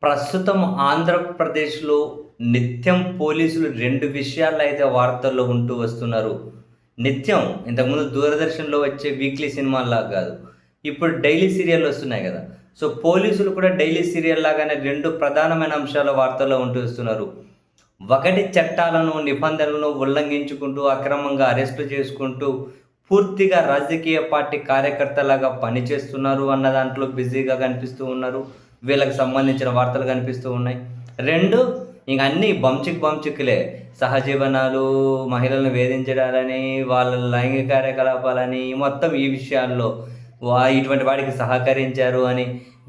ప్రస్తుతం ఆంధ్రప్రదేశ్‌లో నిత్యం పోలీసులు 2 విషయాల్లో అయితే వార్తల్లో ఉంటూ వస్తున్నారు. నిత్యం ఇంతకుముందు దూరదర్శన్‌లో వచ్చే వీక్లీ సినిమాల్లాగా గాదు. ఇప్పుడు డైలీ సీరియల్లొస్తున్నాయి గదా! సో, పోలీసులు కూడా డైలీ సీరియల్ లాగానే 2 ప్రధానమైన అంశాల వార్తల్లో ఉంటూ వస్తున్నారు. ఒకటి చట్టాలను, నిబంధనలను ఉల్లంఘించుకుంటూ, అక్రమంగా అరెస్టులు చేసుకుంటూ, పూర్తిగా రాజకీయ పార్టీ కార్యకర్తలాగా పనిచేస్తున్నారు అన్న దాంట్లో బిజీగా కనిపిస్తూ ఉన్నారు. వీళ్ళకి సంబంధించిన వార్తలు కనిపిస్తూ ఉన్నాయి. 2 ఇంక అన్నీ బంచికులే. సహజీవనాలు, మహిళలను వేధించడాలని, వాళ్ళ లైంగిక కార్యకలాపాలని, మొత్తం ఈ విషయాల్లో ఇటువంటి వాడికి సహకరించారు అని,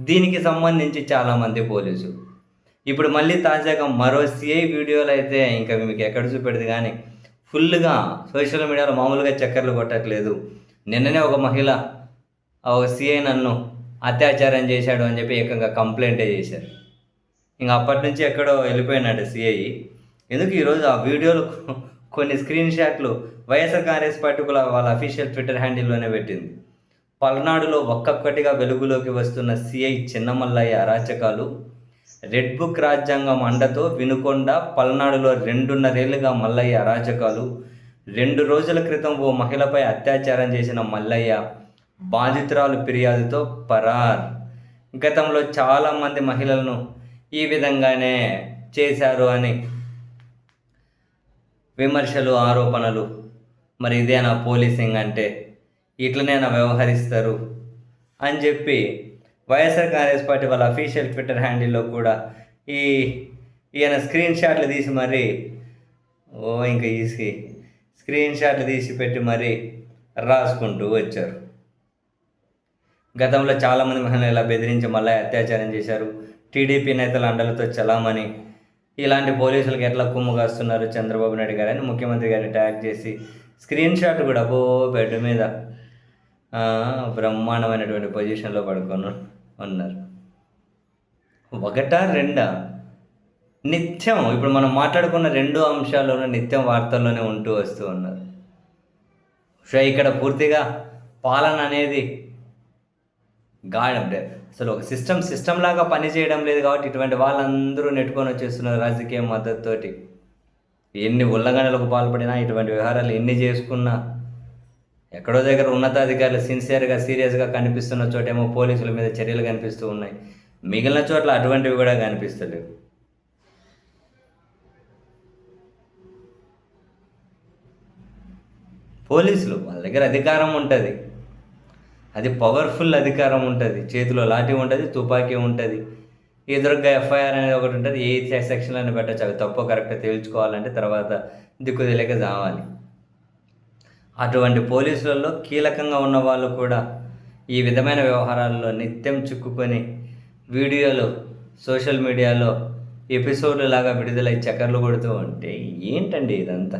దీనికి సంబంధించి చాలామంది పోలీసులు. ఇప్పుడు మళ్ళీ తాజాగా మరో సీఐ వీడియోలైతే ఇంక మీకెక్కడ చూపెడదు గానీ, ఫుల్లుగా సోషల్ మీడియాలో మామూలుగా చక్కర్లు కొట్టట్లేదు. నిన్ననే ఒక మహిళ ఒక సీఐ నన్ను అత్యాచారం చేశాడు అని చెప్పి ఏకంగా కంప్లెయింటే చేశారు. ఇంక అప్పటినుంచి ఎక్కడో వెళ్ళిపోయినాడు సీఐ. ఎందుకు ఈరోజు ఆ వీడియోలు కొన్ని స్క్రీన్ షాట్లు వైఎస్ఆర్ కాంగ్రెస్ పార్టీ వాళ్ళ అఫీషియల్ ట్విట్టర్ హ్యాండిల్‌లోనే పెట్టింది. పల్నాడులో ఒక్కొక్కటిగా వెలుగులోకి వస్తున్న సీఐ చిన్నమల్లయ్య అరాచకాలు, రెడ్ బుక్ రాజ్యాంగం అండతో వినుకొండ, పల్నాడులో 2.5 ఏళ్లుగా మల్లయ్య అరాచకాలు, 2 రోజుల క్రితం ఓ మహిళపై అత్యాచారం చేసిన మల్లయ్య బాధితురాలు ఫిర్యాదుతో పరార్. గతంలో చాలామంది మహిళలను ఈ విధంగానే చేశారు అని విమర్శలు, ఆరోపణలు. మరి ఇదేనా పోలీసింగ్ అంటే? ఇట్లనేనా వ్యవహరిస్తారు అని చెప్పి వైఎస్ఆర్ కాంగ్రెస్ పార్టీ వాళ్ళ అఫీషియల్ ట్విట్టర్ హ్యాండిల్లో కూడా ఈయన స్క్రీన్ షాట్లు తీసి మరీ ఇంక స్క్రీన్ షాట్లు తీసి పెట్టి మరీ రాసుకుంటూ వచ్చారు. గతంలో చాలామంది మహిళలు ఇలా బెదిరించి మళ్ళీ అత్యాచారం చేశారు. టీడీపీ నేతల అండలతో చలామణి. ఇలాంటి పోలీసులకు ఎట్లా కుమ్ము కాస్తున్నారు చంద్రబాబు నాయుడు గారు అని ముఖ్యమంత్రి గారిని ట్యాగ్ చేసి స్క్రీన్ షాట్ కూడా బెడ్ మీద బ్రహ్మాండమైనటువంటి పొజిషన్లో పడుకొని ఉన్నారు. ఒకటా రెండా? నిత్యం ఇప్పుడు మనం మాట్లాడుకున్న 2 అంశాల్లోనూ నిత్యం వార్తల్లోనే ఉంటూ వస్తూ ఉన్నారు. సో ఇక్కడ పూర్తిగా పాలన అనేది అసలు ఒక సిస్టమ్ లాగా పనిచేయడం లేదు కాబట్టి ఇటువంటి వాళ్ళందరూ నెట్టుకొని వచ్చేస్తున్నారు రాజకీయ మద్దతుతోటి. ఎన్ని ఉల్లంఘనలకు పాల్పడినా, ఇటువంటి వ్యవహారాలు ఎన్ని చేసుకున్నా, ఎక్కడో దగ్గర ఉన్నతాధికారులు సిన్సియర్గా, సీరియస్గా కనిపిస్తున్న చోటేమో పోలీసుల మీద చర్యలు కనిపిస్తూ ఉన్నాయి. మిగిలిన చోట్ల అటువంటివి కూడా కనిపిస్తలేవు. పోలీసులు వాళ్ళ దగ్గర అధికారం ఉంటుంది, అది పవర్ఫుల్ అధికారం ఉంటుంది. చేతిలో లాఠీ ఉంటుంది, తుపాకీ ఉంటుంది. ఎదురుగా ఎఫ్ఐఆర్ అనేది ఒకటి ఉంటుంది. ఏ సెక్షన్లను పెట్టచ్చు, అవి తప్పో కరెక్ట్గా తేల్చుకోవాలంటే తర్వాత దిక్కు తెలియక చావాలి. అటువంటి పోలీసులలో కీలకంగా ఉన్న వాళ్ళు కూడా ఈ విధమైన వ్యవహారాల్లో నిత్యం చిక్కుకొని వీడియోలు సోషల్ మీడియాలో ఎపిసోడ్లు లాగా విడుదలై చక్కర్లు కొడుతూ ఉంటే ఏంటండి ఇదంతా?